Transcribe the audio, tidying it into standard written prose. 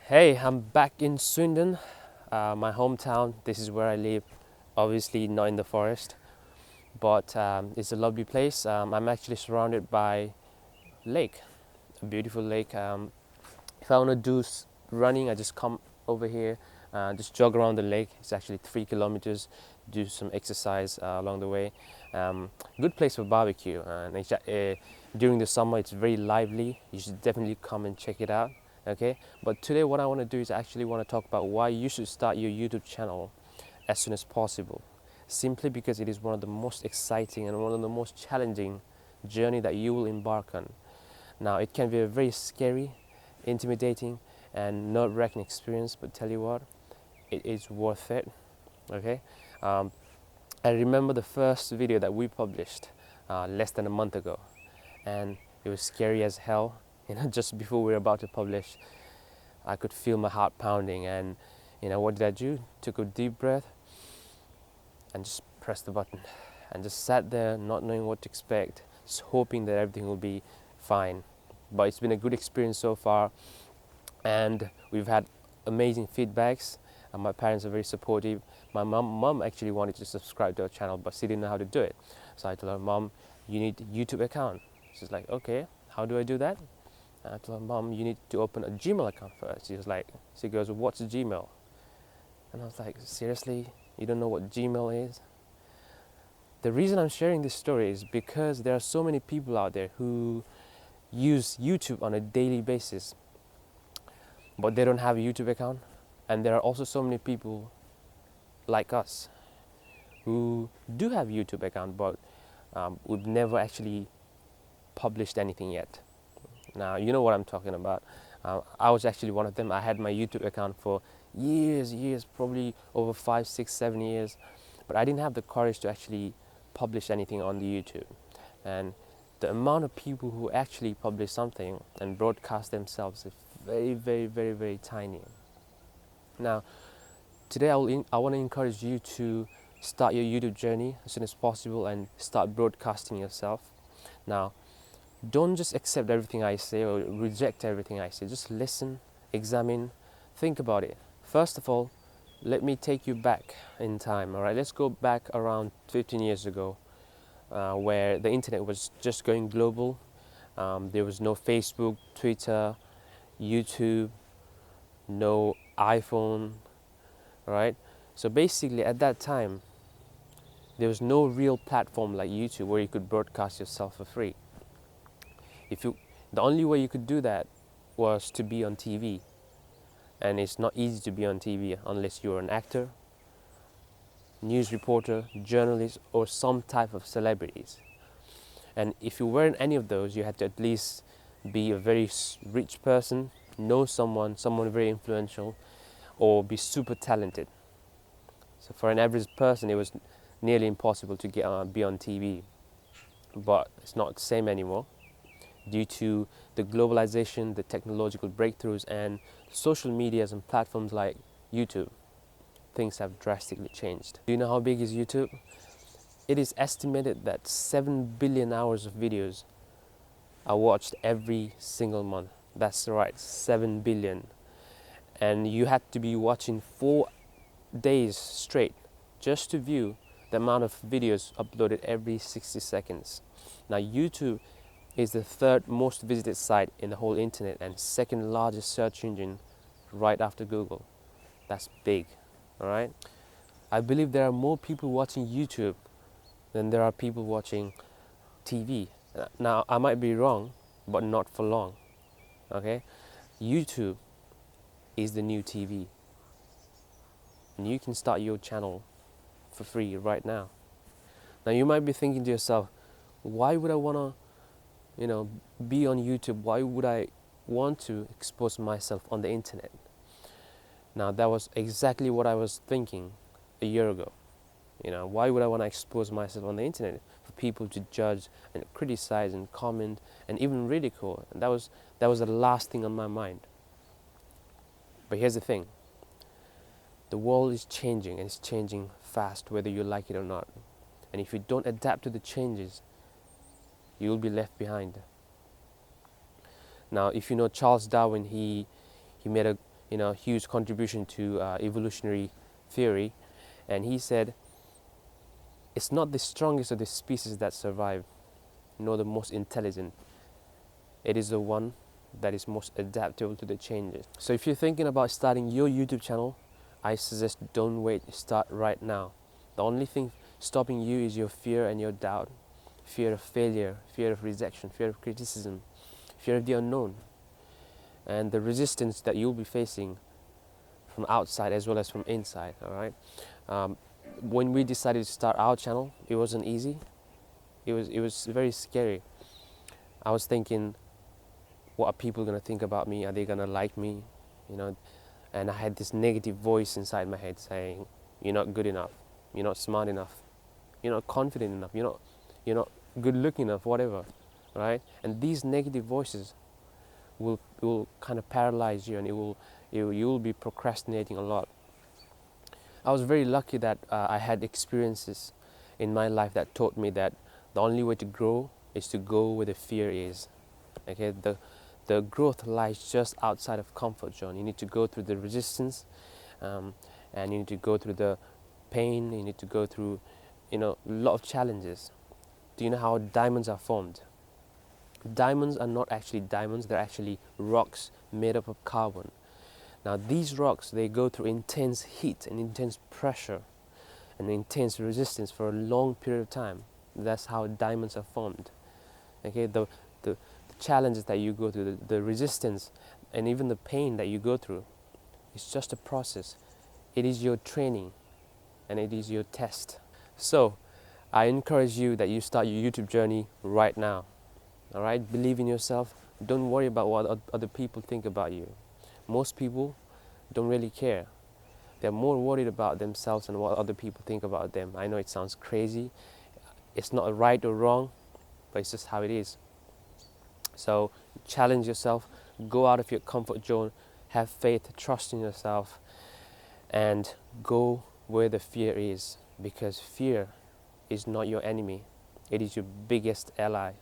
Hey, I'm back in Swindon, my hometown. This is where I live. Obviously, not in the forest, but it's a lovely place. I'm actually surrounded by lake, a beautiful lake. If I want to do running, I just come over here, just jog around the lake. It's actually 3 kilometers. Do some exercise along the way. Good place for barbecue. During the summer, it's very lively. You should definitely come and check it out. Okay, but today what I want to do is actually want to talk about why you should start your YouTube channel as soon as possible. Simply because it is one of the most exciting and one of the most challenging journey that you will embark on. Now, it can be a very scary, intimidating, and nerve-wracking experience, but tell you what, it is worth it. Okay, um, I remember the first video that we published less than a month ago, and it was scary as hell. Just before we were about to publish, I could feel my heart pounding, and what did I do? Took a deep breath and just pressed the button, and just sat there, not knowing what to expect, just hoping that everything will be fine. But it's been a good experience so far, and we've had amazing feedbacks. And my parents are very supportive. My mom actually wanted to subscribe to our channel, but she didn't know how to do it. So I told her, Mom, you need a YouTube account. She's like, okay, how do I do that? And I told her, Mom, you need to open a Gmail account first. She goes, what's a Gmail? And I was like, seriously, you don't know what Gmail is? The reason I'm sharing this story is because there are so many people out there who use YouTube on a daily basis, but they don't have a YouTube account. And there are also so many people like us who do have a YouTube account, but we've never actually published anything yet. Now, you know what I'm talking about. I was actually one of them. I had my YouTube account for years, probably over 5, 6, 7 years, but I didn't have the courage to actually publish anything on the YouTube. And the amount of people who actually publish something and broadcast themselves is very, very, very, very tiny. Now, today I want to encourage you to start your YouTube journey as soon as possible and start broadcasting yourself. Now, don't just accept everything I say or reject everything I say. Just listen, examine, think about it. First of all, let me take you back in time. All right, let's go back around 15 years ago, where the internet was just going global. There was no Facebook, Twitter, YouTube, no iPhone, right? So basically, at that time, there was no real platform like YouTube where you could broadcast yourself for free. The only way you could do that was to be on TV, and it's not easy to be on TV unless you're an actor, news reporter, journalist, or some type of celebrities. And if you weren't any of those, you had to at least be a very rich person, know someone very influential, or be super talented. So for an average person, it was nearly impossible to be on TV. But it's not the same anymore. Due to the globalization, the technological breakthroughs, and social medias and platforms like YouTube, things have drastically changed. Do you know how big is YouTube? It is estimated that 7 billion hours of videos are watched every single month. That's right, 7 billion. And you had to be watching 4 days straight just to view the amount of videos uploaded every 60 seconds. Now, YouTube is the third most visited site in the whole internet and second largest search engine right after Google. That's big, all right? I believe there are more people watching YouTube than there are people watching TV. Now, I might be wrong, but not for long, okay? YouTube is the new TV, and you can start your channel for free right now. Now, you might be thinking to yourself, why would I want to be on YouTube? Why would I want to expose myself on the internet? Now, that was exactly what I was thinking a year ago. Why would I want to expose myself on the internet for people to judge and criticize and comment and even ridicule? And that was the last thing on my mind. But here's the thing. The world is changing, and it's changing fast, whether you like it or not. And if you don't adapt to the changes, you will be left behind. Now, if you know Charles Darwin, he made a huge contribution to evolutionary theory. And he said, it's not the strongest of the species that survive, nor the most intelligent. It is the one that is most adaptable to the changes. So if you're thinking about starting your YouTube channel, I suggest don't wait, start right now. The only thing stopping you is your fear and your doubt, fear of failure, fear of rejection, fear of criticism, fear of the unknown, and the resistance that you'll be facing from outside as well as from inside. All right. When we decided to start our channel, it wasn't easy. It was very scary. I was thinking, what are people gonna think about me? Are they gonna like me? And I had this negative voice inside my head saying, "You're not good enough. You're not smart enough. You're not confident enough. You're not good looking enough. Whatever." Right? And these negative voices will kind of paralyze you, and you will be procrastinating a lot. I was very lucky that I had experiences in my life that taught me that the only way to grow is to go where the fear is. Okay, the growth lies just outside of comfort zone. You need to go through the resistance, and you need to go through the pain. You need to go through, a lot of challenges. Do you know how diamonds are formed? Diamonds are not actually diamonds. They're actually rocks made up of carbon. Now these rocks, they go through intense heat and intense pressure and intense resistance for a long period of time. That's how diamonds are formed. Okay, the challenges that you go through, the resistance, and even the pain that you go through, it's just a process. It is your training, and it is your test. So I encourage you that you start your YouTube journey right now. All right, believe in yourself. Don't worry about what other people think about you. Most people don't really care. They're more worried about themselves and what other people think about them. I know it sounds crazy. It's not right or wrong, but it's just how it is. So challenge yourself, go out of your comfort zone, have faith, trust in yourself, and go where the fear is, because fear is not your enemy. It is your biggest ally.